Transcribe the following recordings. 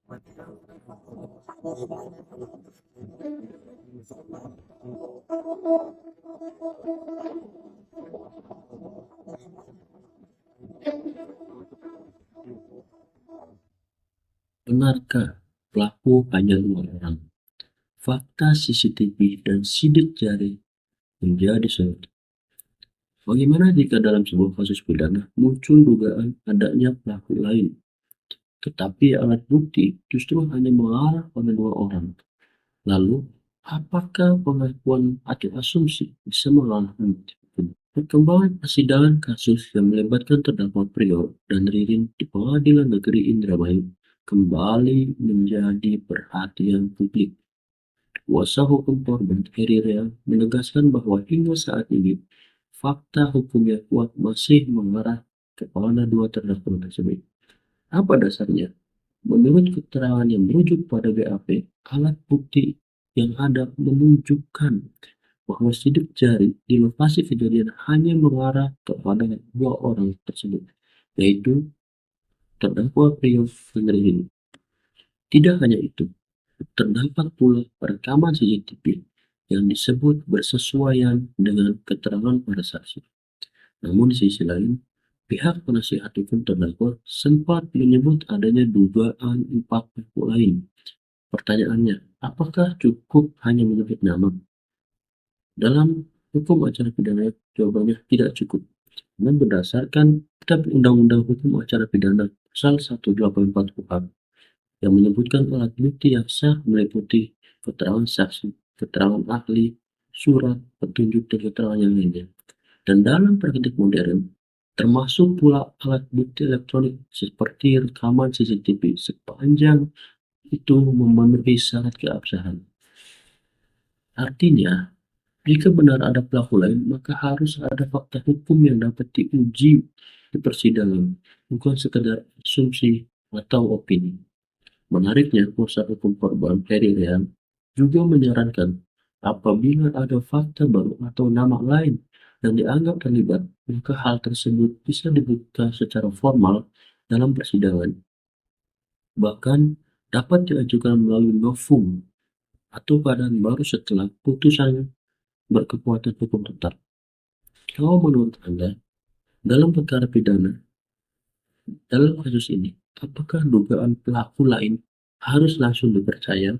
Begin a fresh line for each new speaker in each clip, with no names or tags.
Benarkah pelaku hanya 2 orang? Fakta CCTV dan sidik jari menjadi sorotan. Bagaimana jika dalam sebuah kasus pidana muncul dugaan adanya pelaku lain, tetapi alat bukti justru hanya mengarah pada 2 orang? Lalu, apakah pengakuan atau asumsi bisa mengalahkan bukti hukum? Perkembangan persidangan kasus yang melibatkan terdakwa Priyo dan Ririn di Pengadilan Negeri Indramayu kembali menjadi perhatian publik. Kuasa hukum korban Heri Rea menegaskan bahwa hingga saat ini fakta hukum yang kuat masih mengarah kepada 2 terdakwa tersebut. Apa dasarnya? Menurut keterangan yang merujuk pada BAP, alat bukti yang ada menunjukkan bahwa sidik jari di lokasi kejadian hanya mengarah kepada 2 orang tersebut, yaitu terdakwa Priyo dan Ririn. Tidak hanya itu, terdapat pula rekaman CCTV yang disebut bersesuaian dengan keterangan para saksi. Namun di sisi lain, pihak penasihat hukum terdakwa sempat menyebut adanya dugaan 4 pelaku lain. Pertanyaannya, apakah cukup hanya menyebut nama? Dalam hukum acara pidana, jawabannya tidak cukup. Dan berdasarkan Kitab Undang-Undang Hukum Acara Pidana Pasal 184 KUHP yang menyebutkan alat bukti yang sah meliputi keterangan saksi, keterangan ahli, surat, petunjuk, dan keterangan yang lainnya. Dan dalam praktik modern, termasuk pula alat bukti elektronik seperti rekaman CCTV sepanjang itu memenuhi syarat keabsahan. Artinya, jika benar ada pelaku lain, maka harus ada fakta hukum yang dapat diuji di persidangan, bukan sekedar asumsi atau opini. Menariknya, kuasa hukum korban Heri Rehan juga menyarankan apabila ada fakta baru atau nama lain yang dianggap terlibat, maka hal tersebut bisa dibuka secara formal dalam persidangan. Bahkan dapat diajukan melalui novum atau keadaan baru setelah putusan berkekuatan hukum tetap. Kalau menurut Anda, dalam perkara pidana, dalam kasus ini, apakah dugaan pelaku lain harus langsung dipercaya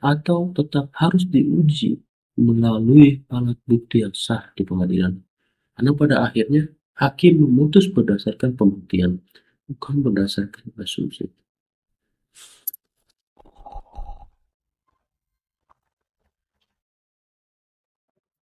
atau tetap harus diuji melalui alat bukti yang sah di pengadilan? Karena pada akhirnya, hakim memutus berdasarkan pembuktian, bukan berdasarkan asumsi.